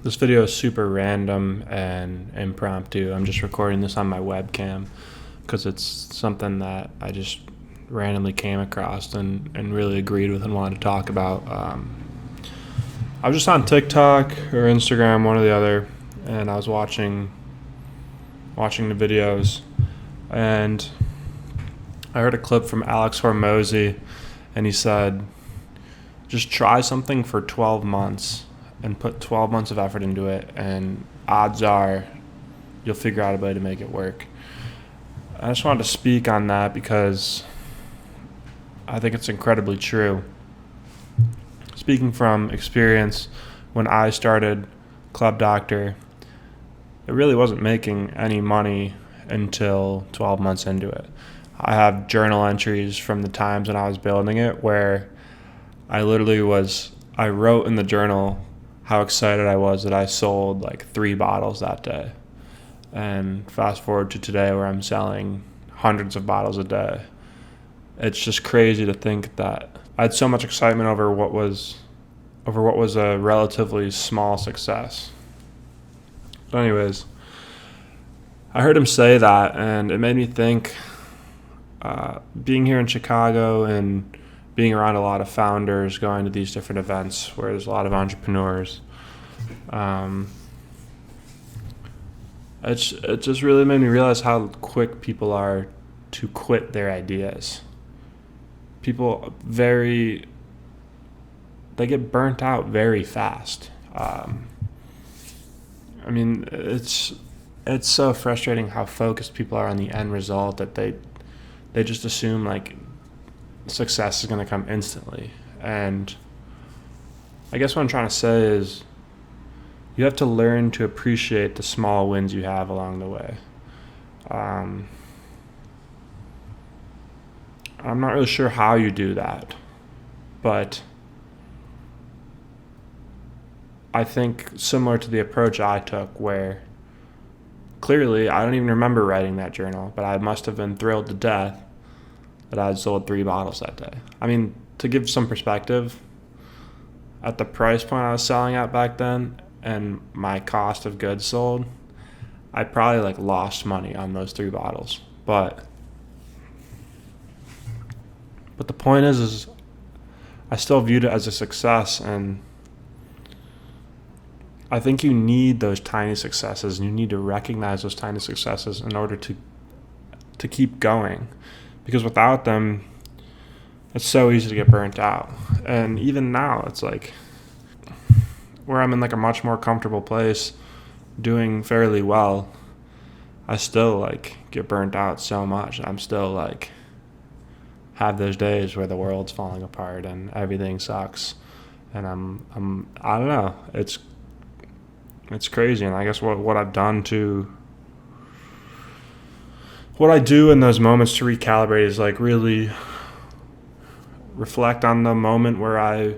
This video is super random and impromptu. I'm just recording this on my webcam because it's something that I just randomly came across and really agreed with and wanted to talk about. I was just on TikTok or Instagram, one or the other, and I was watching the videos, and I heard a clip from Alex Hormozi, and he said, just try something for 12 months and put 12 months of effort into it, and odds are you'll figure out a way to make it work. I just wanted to speak on that because I think it's incredibly true. Speaking from experience, when I started Club Doctor, it really wasn't making any money until 12 months into it. I have journal entries from the times when I was building it where I wrote in the journal how excited I was that I sold like 3 bottles that day. And fast forward to today where I'm selling hundreds of bottles a day. It's just crazy to think that I had so much excitement over what was a relatively small success. So anyways, I heard him say that, and it made me think, being here in Chicago and being around a lot of founders, going to these different events where there's a lot of entrepreneurs, it just really made me realize how quick people are to quit their ideas. People they get burnt out very fast. It's so frustrating how focused people are on the end result that they just assume like success is going to come instantly. And I guess what I'm trying to say is you have to learn to appreciate the small wins you have along the way. I'm not really sure how you do that, but I think similar to the approach I took, where clearly I don't even remember writing that journal, but I must have been thrilled to death that I had sold 3 bottles that day. I mean, to give some perspective, at the price point I was selling at back then and my cost of goods sold, I probably lost money on those 3 bottles. But the point is I still viewed it as a success, and I think you need those tiny successes, and you need to recognize those tiny successes in order to keep going. Because without them, it's so easy to get burnt out. And even now, it's like where I'm in a much more comfortable place, doing fairly well, I still get burnt out so much. I'm still have those days where the world's falling apart and everything sucks. And I don't know. It's crazy. And I guess what I do in those moments to recalibrate is really reflect on the moment where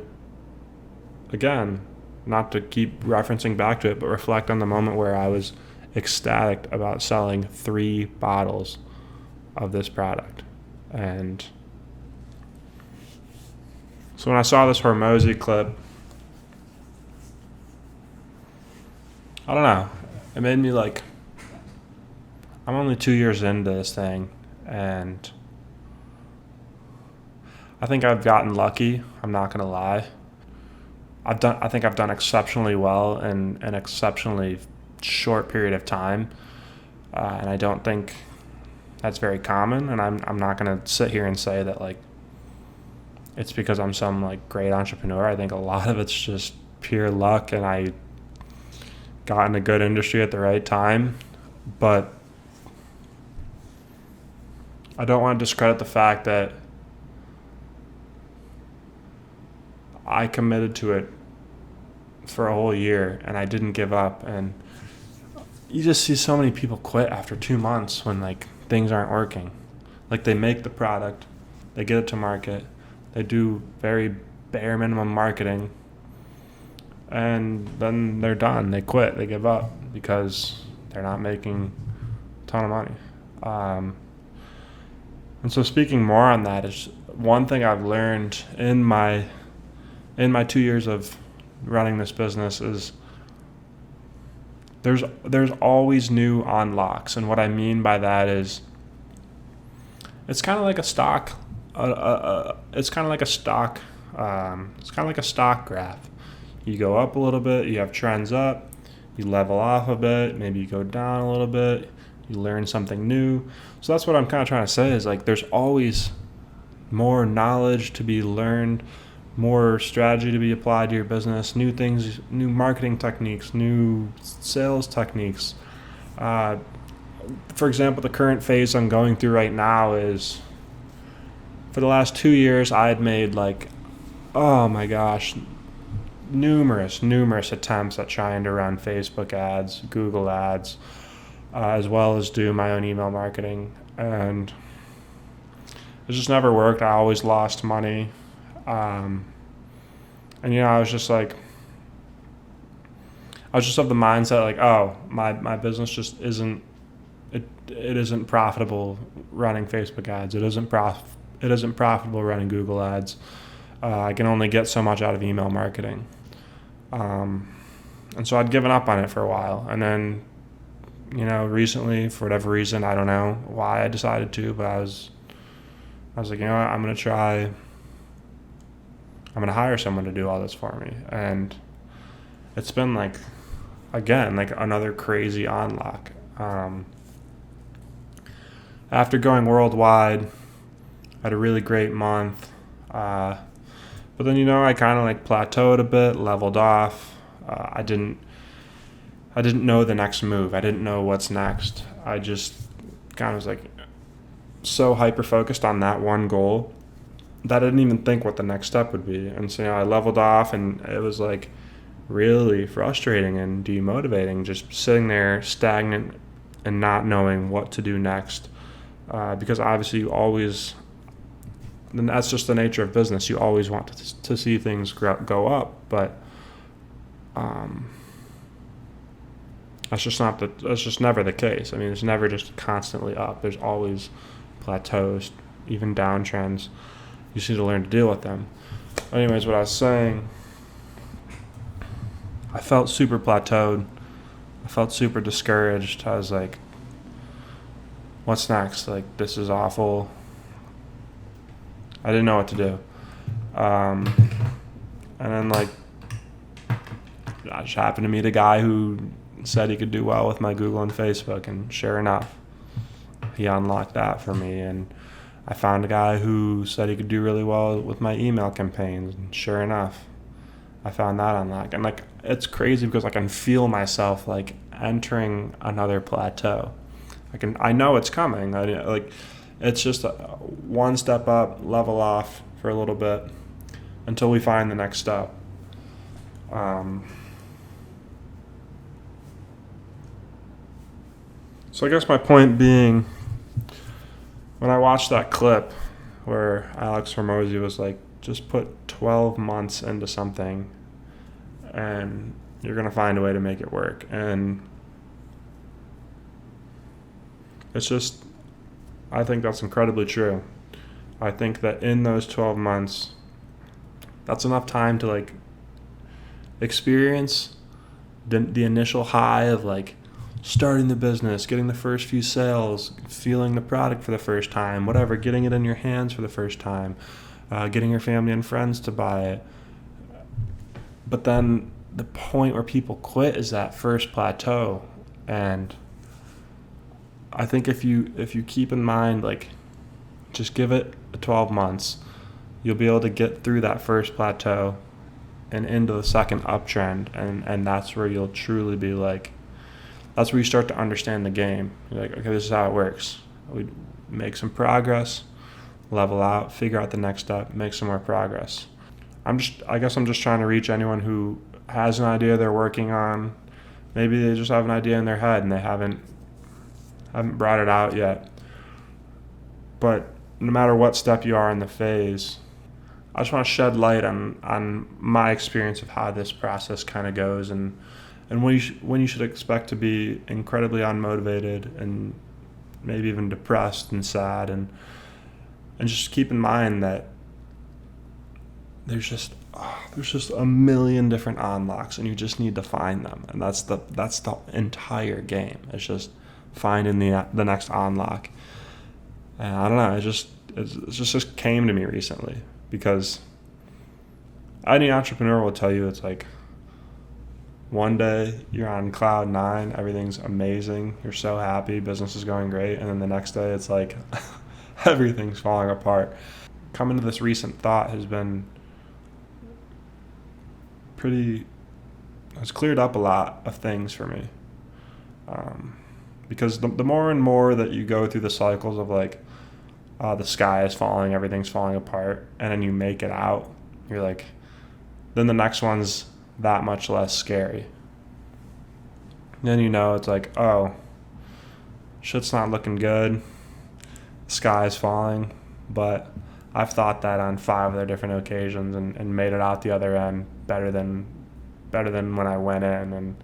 again, not to keep referencing back to it, but reflect on the moment where I was ecstatic about selling 3 bottles of this product. And so when I saw this Hormozi clip, I don't know, it made me I'm only 2 years into this thing, and I think I've gotten lucky. I'm not going to lie. I think I've done exceptionally well in an exceptionally short period of time, and I don't think that's very common. And I'm not going to sit here and say that it's because I'm some great entrepreneur. I think a lot of it's just pure luck, and I got in a good industry at the right time. But I don't want to discredit the fact that I committed to it for a whole year and I didn't give up. And you just see so many people quit after 2 months when things aren't working. They make the product, they get it to market, they do very bare minimum marketing, and then they're done. They quit, they give up because they're not making a ton of money. And so speaking more on that is one thing I've learned in my 2 years of running this business is there's always new unlocks, and what I mean by that is it's kind of like a stock. It's kind of like a stock. It's kind of like a stock graph. You go up a little bit, you have trends up, you level off a bit, maybe you go down a little bit, you learn something new. So that's what I'm kind of trying to say is like there's always more knowledge to be learned, more strategy to be applied to your business, new things, new marketing techniques, new sales techniques. For example, the current phase I'm going through right now is for the last 2 years I had made like, oh my gosh, numerous attempts at trying to run Facebook ads, Google ads, as well as do my own email marketing, and it just never worked. I always lost money, and I was just like, I was just of the mindset like, oh, my business just isn't it isn't profitable running Facebook ads. It isn't profitable running Google ads. I can only get so much out of email marketing. And so I'd given up on it for a while. And then, recently, for whatever reason, I don't know why I decided to, but I was like, I'm going to hire someone to do all this for me. And it's been like, again, like another crazy unlock. After going worldwide, I had a really great month. But then, I kind of like plateaued a bit, leveled off. I didn't know the next move. I didn't know what's next. I just kind of was like so hyper focused on that one goal that I didn't even think what the next step would be. And so, I leveled off, and it was like really frustrating and demotivating, just sitting there stagnant and not knowing what to do next. Because obviously and that's just the nature of business. You always want to see things go up, but that's just never the case. I mean, it's never just constantly up. There's always plateaus, even downtrends. You just need to learn to deal with them. Anyways, what I was saying, I felt super plateaued. I felt super discouraged. I was like, what's next? Like, this is awful. I didn't know what to do. And then, like, I just happened to meet a guy who said he could do well with my Google and Facebook, and sure enough, he unlocked that for me. And I found a guy who said he could do really well with my email campaigns, and sure enough, I found that unlocked. And, like, it's crazy because I can feel myself, like, entering another plateau. I know it's coming. It's just one step up, level off for a little bit until we find the next step. So I guess my point being, when I watched that clip where Alex Hormozi was like, just put 12 months into something and you're going to find a way to make it work. And it's just, I think that's incredibly true. I think that in those 12 months, that's enough time to like experience the initial high of like starting the business, getting the first few sales, feeling the product for the first time, whatever, getting it in your hands for the first time, getting your family and friends to buy it. But then the point where people quit is that first plateau. And I think if you keep in mind, like, just give it 12 months, you'll be able to get through that first plateau and into the second uptrend, and that's where you'll truly be like, that's where you start to understand the game. You're like, okay, this is how it works. We make some progress, level out, figure out the next step, make some more progress. I guess I'm just trying to reach anyone who has an idea they're working on. Maybe they just have an idea in their head and they haven't brought it out yet. But no matter what step you are in the phase, I just want to shed light on my experience of how this process kind of goes, and when you should expect to be incredibly unmotivated and maybe even depressed and sad, and just keep in mind that there's just there's just a million different unlocks, and you just need to find them, and that's the entire game. It's just finding the next unlock. And I don't know, it just came to me recently, because any entrepreneur will tell you it's like one day you're on cloud nine, everything's amazing, you're so happy, business is going great, and then the next day it's like everything's falling apart. Coming to this recent thought has been has cleared up a lot of things for me. Because the more and more that you go through the cycles of like, the sky is falling, everything's falling apart, and then you make it out, you're like, then the next one's that much less scary. Then it's like, oh, shit's not looking good, the sky's falling, but I've thought that on 5 other different occasions and made it out the other end better than when I went in. And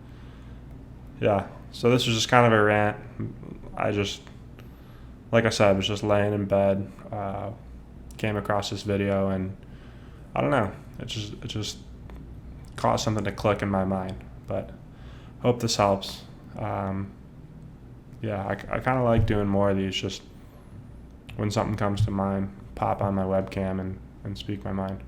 yeah, so this was just kind of a rant. Like I said, I was just laying in bed, came across this video, and I don't know, it just caused something to click in my mind. But hope this helps. Yeah, I kind of like doing more of these, just when something comes to mind, pop on my webcam and speak my mind.